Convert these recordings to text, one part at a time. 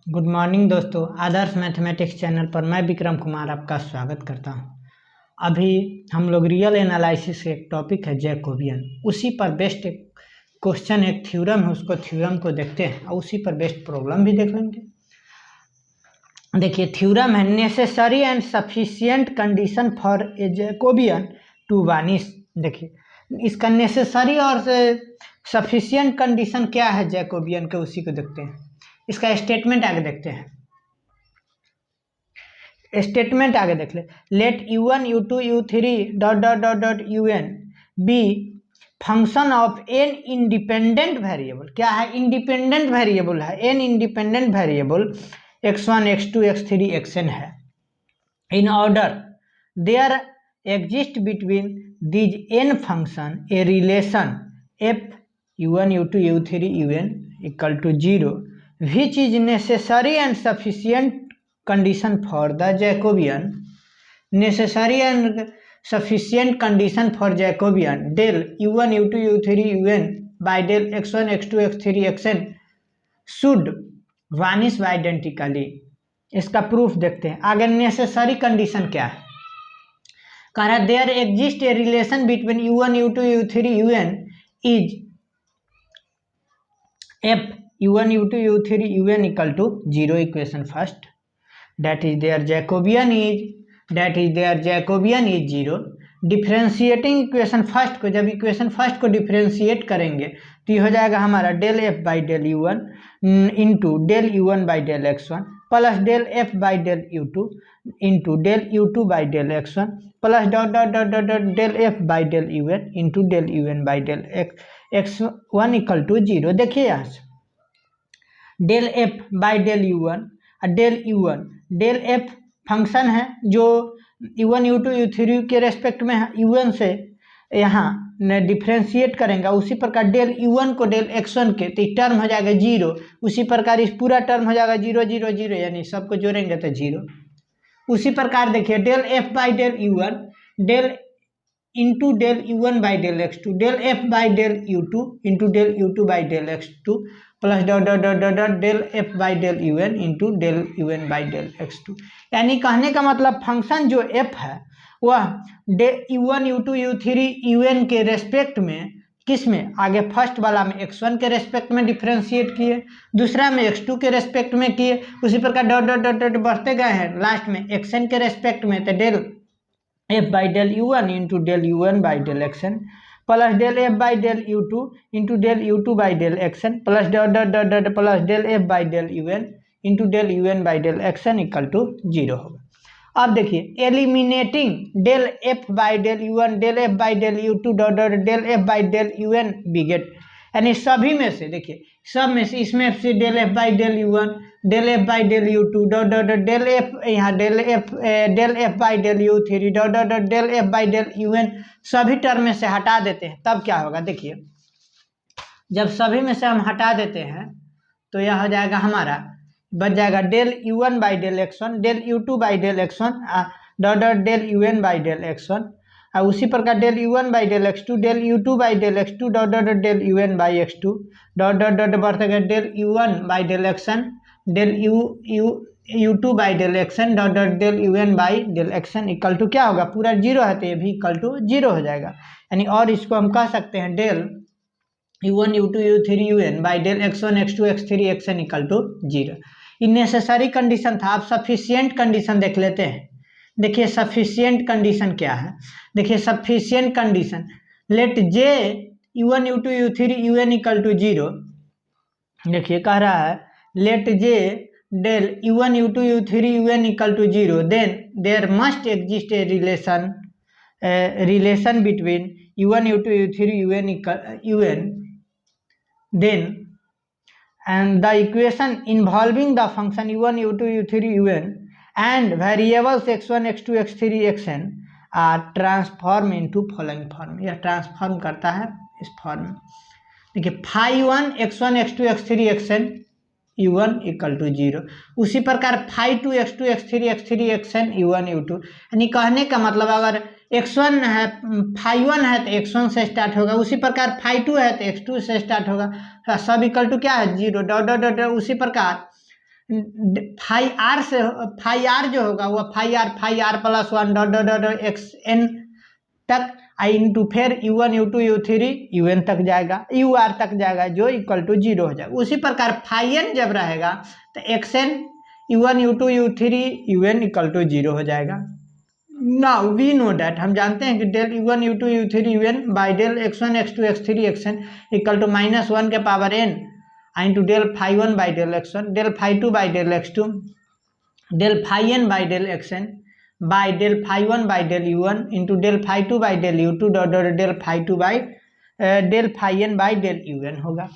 Good morning दोस्तों, आदर्श mathematics channel पर मैं विक्रम कुमार आपका स्वागत करता हूं। अभी हम लोग रियल एनालिसिस एक टॉपिक है जैकोबियन, उसी पर बेस्ड एक क्वेश्चन एक थ्योरम है, उसको थ्योरम को देखते हैं और उसी पर बेस्ड प्रॉब्लम भी देख लेंगे। देखिए थ्योरम है necessary and sufficient condition for a Jacobian to vanish. देखिए इसका नेसेसरी और सफिशिएंट कंडीशन क्या है जैकोबियन के, उसी को देखते हैं। इसका स्टेटमेंट आगे देखते हैं। स्टेटमेंट आगे देख ले, let u1 u2 u3 dot dot dot dot un be function of n independent variable. क्या है? इंडिपेंडेंट वेरिएबल है, n independent variable x1 x2 x3 xn है। In order there exist between these n function a relation f u1 u2 u3 un equal to 0 which is necessary and sufficient condition for the Jacobian. Necessary and sufficient condition for Jacobian del u1 u2 u3 un by del x1 x2 x3 xn should vanish identically. इसका proof देखते हैं। आगे necessary condition क्या है? कह रहा है there exist a relation between u1 u2 u3 un is f u1 u2 u3 un equal to 0 equation first, that is their Jacobian is 0। Differentiating equation first को, जब इक्वेशन फर्स्ट को differentiate करेंगे तो ये हो जाएगा हमारा del F by del you one into del you one by del X one plus del F by del you two into del you two by del X one plus dot dot dot dot dot del F by del U N into del U N by del X one equal to 0। देखिए यहाँ से del F by del you one और del F function है जो u1 u2 u3 के respect में u1 से यहाँ डिफ्रेंशिएट करेंगे। उसी प्रकार डेल u1 को डेल x1 के तो टर्म हो जाएगा 0। उसी प्रकार इस पूरा टर्म हो जाएगा 0 0 0, यानी सबको जोड़ेंगे तो 0। उसी प्रकार देखिए del f by del u1 del into del u1 by del x2 del f by del u2 into del u2 by del x2 plus dot dot dot dot dot del F by del U N into del U N by del x2। यानी कहने का मतलब function जो f है वह u1 u2 u3 un के respect में, किस में? आगे फर्स्ट वाला में x1 के रेस्पेक्ट में डिफ्रेंशिएट किए, दूसरा में x2 के रेस्पेक्ट में किए, उसी प्रकार डॉट डॉट डॉट डॉट बढ़ते गए हैं लास्ट में xn के रेस्पेक्ट में, तो del f by del you one into del you one by del X N plus del F by del you two into del you two by del X N plus dot dot dot dot plus del F by del U N into del U N by del X N equal to 0 होगा। अब देखिए eliminating del F by del you one del F by del you two dot dot del F by del U N बिगेट, यानी सभी में से देखिए सब में से इसमें से del F by del you one del F by del you two dot dot del F, यहाँ del F by del U three dot dot del F by del U N सभी टर्म में से हटा देते हैं, तब क्या होगा? देखिए जब सभी में से हम हटा देते हैं तो यह हो जाएगा हमारा, बच जाएगा del you one by del X one del you two by del X one dot dot del U N by del X one और उसी प्रकार del you one by del x two del you two by del x two dot dot del U N by x two dot dot dot बढ़ते गए del you one by del X N del you two by del X N dot dot del U N by del X N equal to क्या होगा? पूरा 0 है तो ये भी equal to 0 हो जाएगा। यानी और इसको हम कह सकते हैं del u1 u2 u3 un by del x1 x2 x3 xn equal to 0। ये नेसेसरी कंडीशन था। आप सफिशिएंट कंडीशन देख लेते हैं। देखिए सफिशिएंट कंडीशन क्या है? देखिए sufficient condition let j u1 u2 u3 un equal to 0। देखिए कह रहा है let j del u1 u2 u3 un equal to 0 then there must exist a relation between u1 u2 u3 un then and the equation involving the function u1 u2 u3 un and variables x1 x2 x3 xn are transformed into following form। यह transform करता है इस form में। देखिए phi one x1 x2 x3 xn u1 equal to 0, उसी प्रकार phi to x2 x3 xn u1 u2। यानी कहने का मतलब अगर x1 है फाई वन है तो x1 से स्टार्ट होगा, उसी प्रकार फाई टू है तो x2 से स्टार्ट होगा, सब इक्वल टू क्या है? 0 डॉट डॉट डॉट। उसी प्रकार फाई आर से फाई आर जो होगा वह phi R plus one dot dot dot X N तक आई इंटू फिर U1 U2 U3 UN तक जाएगा, UR तक जाएगा, जो इक्वल टू 0 हो जाएगा। उसी प्रकार फाई एन जब रहेगा तो XN U1 U2 U3 UN equal to 0 हो जाएगा। नाउ वी नो दैट, हम जानते हैं कि del U1 U2 U3 UN by del X1 X2 X3 XN equal to -1 के power n into del phi 1 by del X1 del phi 2 by del X2 del phi n by del XN by del phi 1 by del U1 into del phi 2 by del U2 dot dot del phi 2 by del phi n by del UN होगा।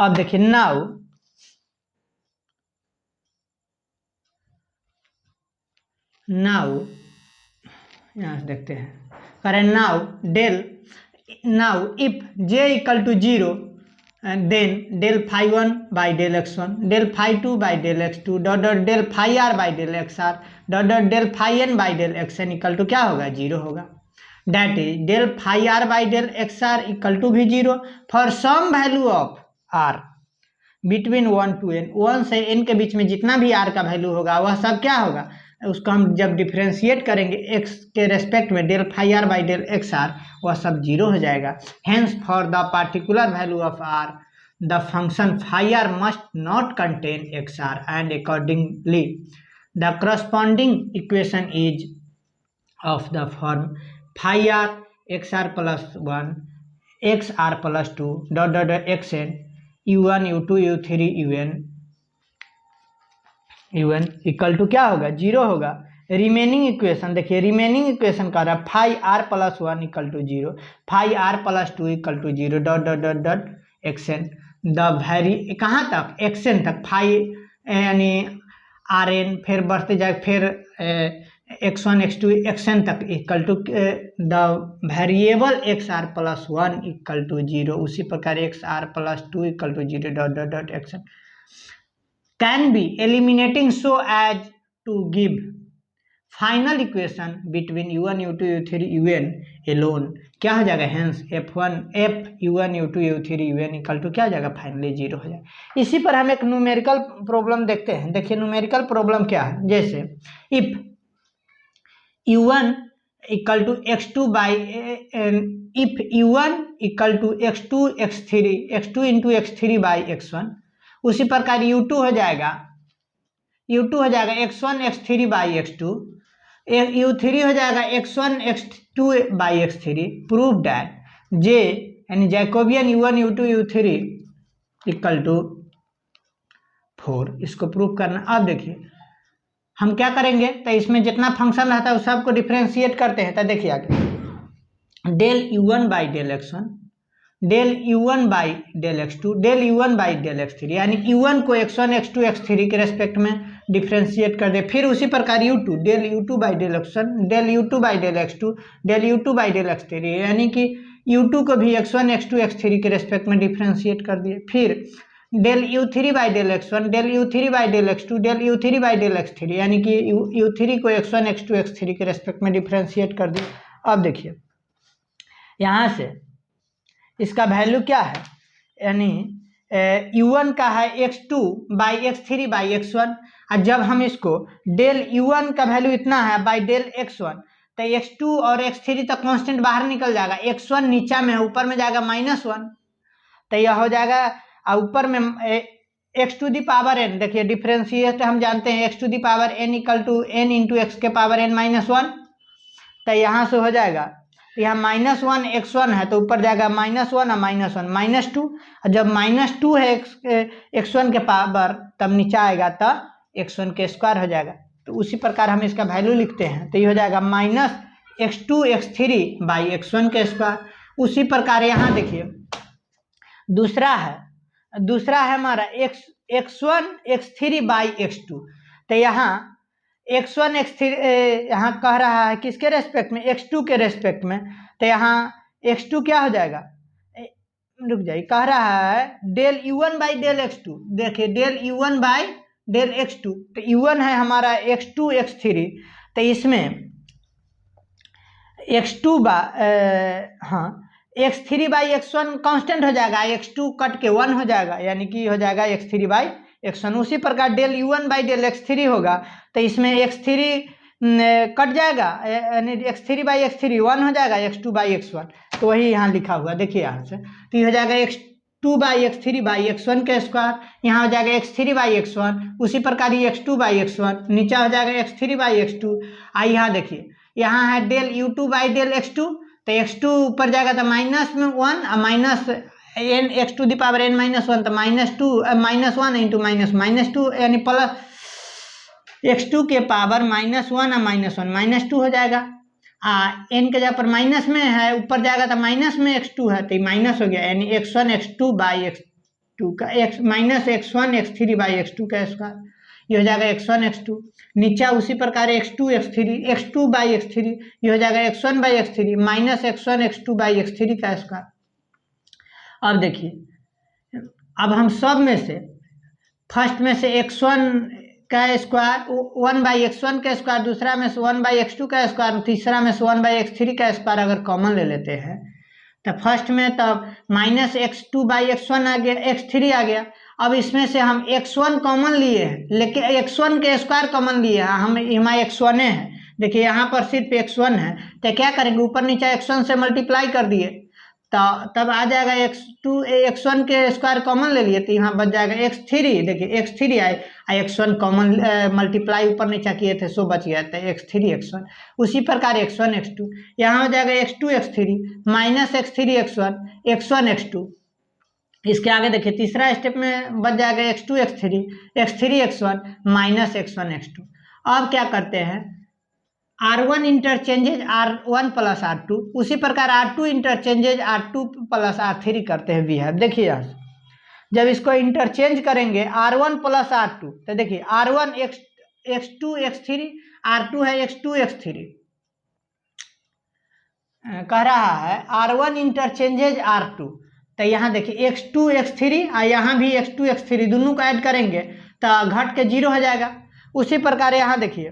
अब देखिए now यहाँ से देखते हैं, करें now if j equal to 0 then del phi 1 by del X1 del phi 2 by del X2 dot dot del phi r by del XR dot dot del phi n by del XN equal to क्या होगा, 0 होगा। That is del phi r by del XR equal to भी 0 for some value of r between 1 to n, 1 से n के बीच में जितना भी r का वैल्यू होगा वह सब क्या होगा, उसको हम जब डिफ्रेंशिएट करेंगे x के रेस्पेक्ट में del phi r by del XR वह सब 0 हो जाएगा। Hence for the particular value of r the function phi r must not contain XR and accordingly the corresponding equation is of the form phi r XR plus 1 XR plus 2 dot dot XN U1 U2 U3 UN equal to क्या होगा, 0 होगा। Remaining equation देखिए, remaining equation का रहा phi r plus 1 equal to 0 phi r plus 2 equal to 0 dot dot dot dot XN the very कहाँ तक, XN तक phi यानी RN फिर बढ़ते जाए फिर X1 X2 XN तक equal to the variable XR plus 1 equal to 0। उसी प्रकार XR plus 2 equal to 0 dot dot dot XN can be eliminating so as to give final equation between U1 U2 U3 UN alone क्या हो जाएगा, hence F U1 U2 U3 UN equal to क्या हो जाएगा, finally 0 हो जाएगा। इसी पर हम एक न्यूमेरिकल प्रॉब्लम देखते हैं। देखिए न्यूमेरिकल प्रॉब्लम क्या है, जैसे if U1 equal to x2 by if U1 equal to x2 into x3 by x1, उसी प्रकार U2 हो जाएगा x1 x3 by x2 U3 हो जाएगा x1 x2 by x3। Prove that J यानी Jacobian U1 U2 U3 equal to 4, इसको prove करना। अब देखिए हम क्या करेंगे, तो इसमें जितना फंक्शन रहता है उस सबको डिफ्रेंशिएट करते हैं। तो देखिए आगे del U1 by del X1 del U1 by del X2 del U1 by del X3 यानी U1 को X1 X2 X3 के रेस्पेक्ट में डिफ्रेंशिएट कर दे। फिर उसी प्रकार U2 del U2 by del X1 del U2 by del X2 del U2 by del X3 यानी कि U2 को भी X1 X2 X3 के रेस्पेक्ट में डिफ्रेंशिएट कर दिए। फिर del U3 by del X1 del U3 by del X2 del U3 by del X3 यानी कि U3 को X1 X2 X3 के रेस्पेक्ट में डिफ्रेंशिएट कर दिए। अब देखिए यहाँ से इसका वैल्यू क्या है, यानी U1 का है x2 by x3 by x1, और जब हम इसको डेल U1 का वैल्यू इतना है बाई डेल x1 तो x2 और x3 तक कांस्टेंट बाहर निकल जाएगा, x1 नीचा में है ऊपर में जाएगा -1, तो यह हो जाएगा ऊपर में x to the power n। देखिए डिफ्रेंशिएट हम जानते हैं x to the power n equal to n into x के पावर n -1, तो यहाँ से हो जाएगा यहाँ -1 x1 है तो ऊपर जाएगा -1 और -1 -2, और जब -2 है x1 के पावर तब नीचे आएगा तो x1 के स्क्वायर हो जाएगा। तो उसी प्रकार हम इसका वैल्यू लिखते हैं, तो ये हो जाएगा -x2 x3 बाई x1 के स्क्वायर। उसी प्रकार यहाँ देखिए दूसरा है हमारा x1 x3 बाई x2, तो यहाँ x1 x3 यहाँ कह रहा है किसके रेस्पेक्ट में, x2 के रेस्पेक्ट में, तो यहाँ x2 क्या हो जाएगा, रुक जाइए, कह रहा है del U1 by del x2। देखिए del U1 by del x2, तो U1 है हमारा x2 x3, तो इसमें x2 हाँ x three by x one constant हो जाएगा, एक्स टू कट के 1 हो जाएगा, यानी कि हो जाएगा x three by x one. उसी प्रकार del you one by del x three होगा, तो इसमें एक्स थ्री कट जाएगा, यानी x three by x three 1 हो जाएगा, x two by x one. तो वही यहाँ लिखा हुआ, देखिए यहाँ से, तो ये हो जाएगा x two by x three by x one का स्क्वायर, यहाँ हो जाएगा x three by x one. उसी प्रकार ये x two by x one, नीचे हो जाएगा x three by x two. यहाँ देखिए, यहाँ है del you two by del x two, तो एक्स टू ऊपर जाएगा तो माइनस में 1, minus n x to the power n minus 1, तो -1 इंटू माइनस टू, यानी प्लस एक्स टू के पावर -1 और -1 -2 हो जाएगा। एन के जगह पर माइनस में है, ऊपर जाएगा तो माइनस में एक्स टू है, तो ये माइनस हो गया, यानी X one X two by x two का X minus X one X three by x two का स्क्वायर, ये हो जाएगा एक्स वन एक्स टू। नीचे उसी प्रकार x two by x three, ये हो जाएगा x one by x three minus X one X two by x three का स्क्वायर। अब देखिए, अब हम सब में से फर्स्ट में से एक्स वन का स्क्वायर 1 बाई एक्स वन का स्क्वायर, दूसरा में से 1 बाई एक्स टू का स्क्वायर, तीसरा में से 1 बाई एक्स थ्री का स्क्वायर अगर कॉमन ले लेते हैं तो फर्स्ट में तब minus X two by x one आ गया, एक्स थ्री आ गया। अब इसमें से हम x1 कॉमन लिए हैं, लेकिन x1 के स्क्वायर कॉमन लिए हैं, हम हमारे x1 है, देखिए यहाँ पर सिर्फ x1 है, तो क्या करेंगे, ऊपर नीचे x1 से मल्टीप्लाई कर दिए, तो तब आ जाएगा x1 के स्क्वायर कॉमन ले लिए, तो यहाँ बच जाएगा x3, देखिए x3 आए, x1 कॉमन मल्टीप्लाई ऊपर नीचे किए थे, सो बच गया था x3 x1। उसी प्रकार x1 x2, यहाँ हो जाएगा x2 x3 minus x3 x1 x1 x2। इसके आगे देखिए, तीसरा स्टेप में बच जाएगा x2 x3 x1 minus x1 x2। अब क्या करते हैं, R1 interchanges R1 plus R2, उसी प्रकार R2 interchanges R2 plus R3 करते हैं वी हैव। देखिए यहाँ जब इसको इंटरचेंज करेंगे R1 प्लस R2, तो देखिए R1 x2 x3, R2 है x2 x3, कह रहा है R1 इंटरचेंजेज R2, तो यहाँ देखिए x2 x3 और यहाँ भी x2 x3 दोनों को ऐड करेंगे तो घट के 0 हो जाएगा। उसी प्रकार यहाँ देखिए,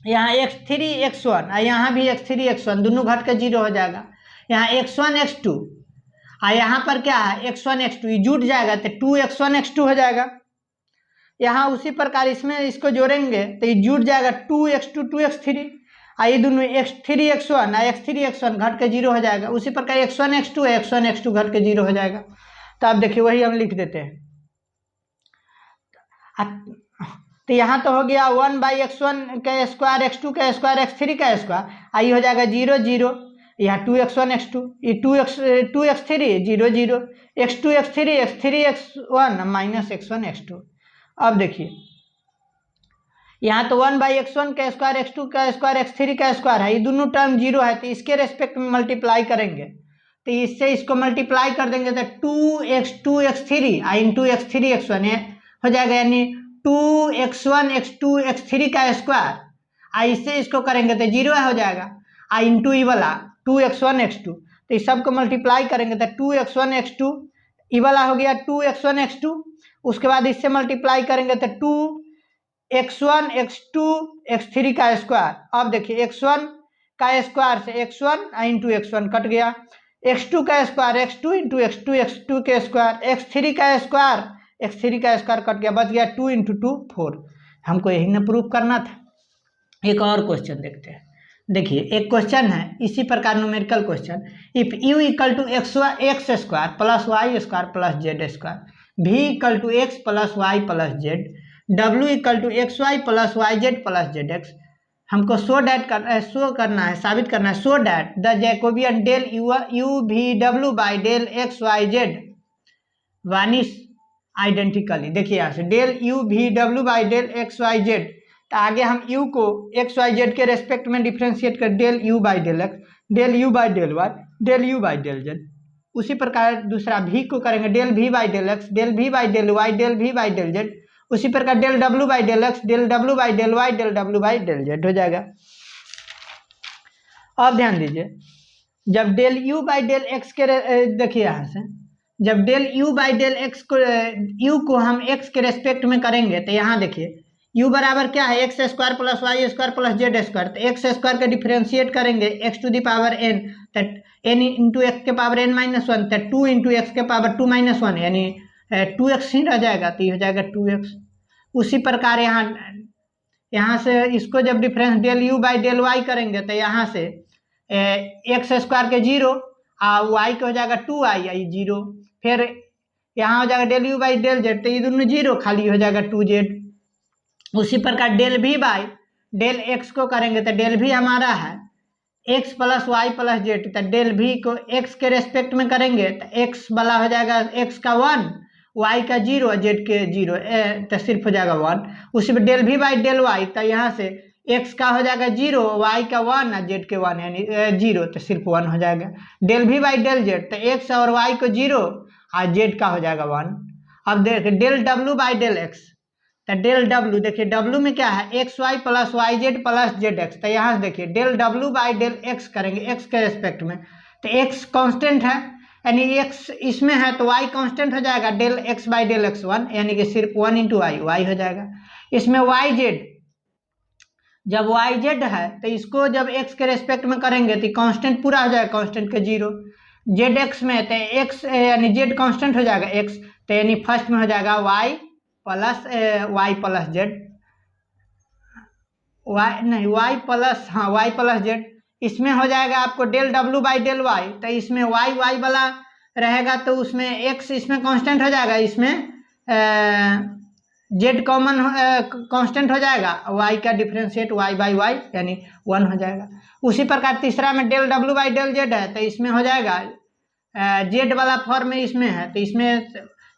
यहाँ x3 x1 और यहाँ भी x3 x1 दोनों घट के 0 हो जाएगा। यहाँ x1 x2 और यहाँ पर क्या है x1 x2, ये जुट जाएगा तो 2x1 x2 हो जाएगा। यहाँ उसी प्रकार इसमें इसको जोड़ेंगे तो ये जुट जाएगा 2x2 2x3, ये दोनों x3 x1 और x3 x1 घट के 0 हो जाएगा। उसी प्रकार x1 x2 घट के 0 हो जाएगा। तो आप देखिए वही हम लिख देते हैं, तो यहाँ तो हो गया 1 बाई x1 का स्क्वायर x2 का स्क्वायर x3 का स्क्वायर, आई हो जाएगा 0 0, यहाँ 2x1 x2, ये 2x3 0 0, x2 x3 x1 minus x1 x2। अब देखिए यहाँ तो 1 बाई x1 का स्क्वायर x2 का स्क्वायर x3 का स्क्वायर है, ये दोनों टर्म 0 है, तो इसके रेस्पेक्ट में मल्टीप्लाई करेंगे, तो इससे इसको मल्टीप्लाई कर देंगे तो 2x2 x3 into x3 x1 हो जाएगा, यानी 2x1 x2 x3 का स्क्वायर, इससे इसको करेंगे तो 0 हो जाएगा, इंटू ई वाला 2x1 x2, तो इस सबको मल्टीप्लाई करेंगे तो 2x1 x2, ई वाला हो गया 2x1 x2, उसके बाद इससे मल्टीप्लाई करेंगे तो 2x1 x2 x3 का स्क्वायर। अब देखिए x1 का स्क्वायर से x1 इंटू x1 कट गया, x2 का स्क्वायर x2 इंटू x2 के स्क्वायर, x3 का स्क्वायर कट गया, बच गया 2 इंटू 2 4। हमको यही ना प्रूफ करना था। एक और क्वेश्चन देखते हैं। देखिए एक क्वेश्चन है इसी प्रकार numerical question, if u equal to x square plus Y square plus Z square, v equal to x plus Y plus Z, w equal to X Y plus Y Z plus Z X, हमको साबित करना है so that the Jacobian del u v w by del X Y Z vanish identically. देखिए यहाँ से del u v w by del X Y Z, तो आगे हम u को एक्स वाई जेड के रेस्पेक्ट में डिफ्रेंशिएट कर del u by del x, del u by del y, del u by del z. उसी प्रकार दूसरा v को करेंगे del v by del x, del v by del y, del v by del z. उसी प्रकार del w by del x, del w by del y, del w by del z हो जाएगा। अब ध्यान दीजिए, जब del u by del x के देखिए यहाँ से, जब del u by del x को u को हम x के रेस्पेक्ट में करेंगे तो यहाँ देखिए u बराबर क्या है x square plus Y square plus Z square, तो एक्स स्क्वायर का डिफ्रेंशिएट करेंगे x to the power n, तो n इंटू एक्स के पावर n-1, तो 2 इंटू एक्स के पावर 2-1 यानी 2x ही रह जाएगा, तो ये हो जाएगा 2x। उसी प्रकार यहाँ से इसको जब difference del u by del y करेंगे तो यहाँ से एक्स स्क्वायर के 0 और वाई के हो जाएगा 2i, आई 0। फिर यहाँ हो जाएगा del u by del z, तो ये दोनों 0 खाली हो जाएगा 2z। उसी प्रकार डेल भी बाई डेल एक्स को करेंगे तो डेल भी हमारा है x plus Y plus z, तो डेल भी को एक्स के रेस्पेक्ट में करेंगे तो एक्स वाला हो जाएगा एक्स का 1, वाई का 0, जेड के 0, तो सिर्फ हो जाएगा 1। उसी में डेल भी बाई डेल वाई, तो यहाँ से एक्स का हो जाएगा 0, वाई का 1 और जेड के 1 यानी 0, तो सिर्फ 1 हो जाएगा। डेल भी बाई डेल जेड, तो एक्स और वाई को 0 और जेड का हो जाएगा 1। अब देखिए डेल डब्ल्यू बाई डेल एक्स, तो डेल डब्ल्यू देखिए डब्ल्यू में क्या है x Y plus Y Z plus Z x, तो यहाँ से देखिए डेल डब्ल्यू बाई डेल एक्स करेंगे एक्स के रेस्पेक्ट में, तो एक्स कांस्टेंट है यानी एक्स इसमें है तो वाई कांस्टेंट हो जाएगा del x by del x 1 यानी कि सिर्फ 1 इंटू वाई, वाई हो जाएगा। इसमें वाई जेड, जब वाई जेड है तो इसको जब एक्स के रेस्पेक्ट में करेंगे तो कांस्टेंट पूरा हो जाएगा कांस्टेंट के 0। जेड एक्स में तो एक्स यानी जेड कांस्टेंट हो जाएगा एक्स, तो यानी फर्स्ट में हो जाएगा वाई प्लस जेड, वाई नहीं वाई प्लस हाँ वाई प्लस जेड। इसमें हो जाएगा आपको डेल डब्ल्यू बाई डेल वाई, तो इसमें वाई वाई वाला रहेगा तो उसमें एक्स इसमें कांस्टेंट हो जाएगा, इसमें जेड कॉमन कांस्टेंट हो जाएगा, वाई का डिफरेंशिएट वाई बाई वाई यानी 1 हो जाएगा। उसी प्रकार तीसरा में डेल डब्ल्यू बाई डेल जेड है तो इसमें हो जाएगा जेड वाला फॉर्म में इसमें है तो इसमें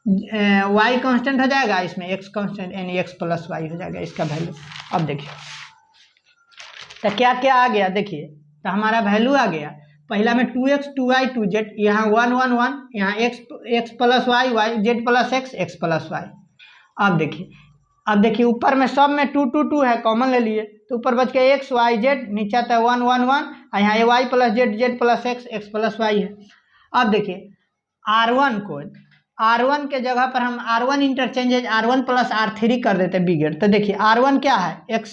वाई कांस्टेंट हो जाएगा, इसमें एक्स कांस्टेंट यानी एक्स प्लस वाई हो जाएगा इसका वैल्यू। अब देखिए तो क्या क्या आ गया, देखिए तो हमारा वैल्यू आ गया पहला में 2x 2y 2z, यहाँ 1 1 1, यहाँ x plus y y Z plus x plus y. अब देखिए ऊपर में सब में 2 2 2 है कॉमन ले लिए तो ऊपर बच गया एक्स वाई जेड, नीचे आता है 1 1 1 और यहाँ y plus Z Z plus x plus y है। अब देखिए R1 को R1 के जगह पर हम R1 interchanges R1 plus R3 कर देते हैं बिगेट, तो देखिए R1 क्या है x,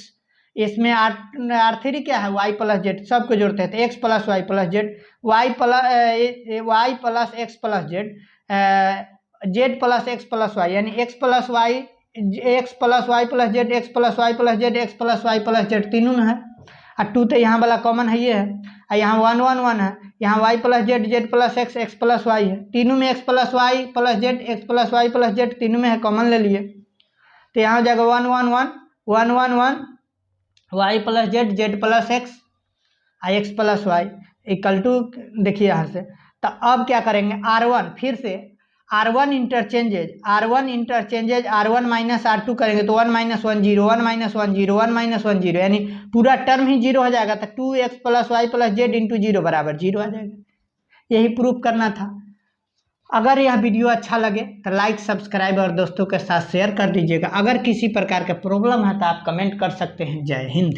इसमें R3 क्या है वाई प्लस जेड, सबको जोड़ते हैं तो X plus Y plus Z, Y plus x plus Z, Z plus x plus Y यानी X plus Y plus Z x plus Y plus Z x plus Y plus Z तीनों में है और 2 तो यहाँ वाला कॉमन है ये है और यहाँ 1 1 1 है, यहाँ y plus Z Z plus x plus y है, तीनों में x plus Y plus Z x plus Y plus Z तीनों में है कॉमन ले लिए तो यहाँ हो जाएगा 1 1 1 1 1 1 y plus Z Z plus x plus y equal to देखिए यहाँ से। तो अब क्या करेंगे R1 फिर से R1 interchanges R1 minus R2 करेंगे तो 1 -1 0 1 -1 0 1 -1 0 यानी पूरा टर्म ही 0 हो जाएगा तो 2x plus Y plus z into 0 बराबर 0 आ जाएगा। यही प्रूफ करना था। अगर यह वीडियो अच्छा लगे तो लाइक सब्सक्राइब और दोस्तों के साथ शेयर कर दीजिएगा। अगर किसी प्रकार का प्रॉब्लम है तो आप कमेंट कर सकते हैं। जय हिंद।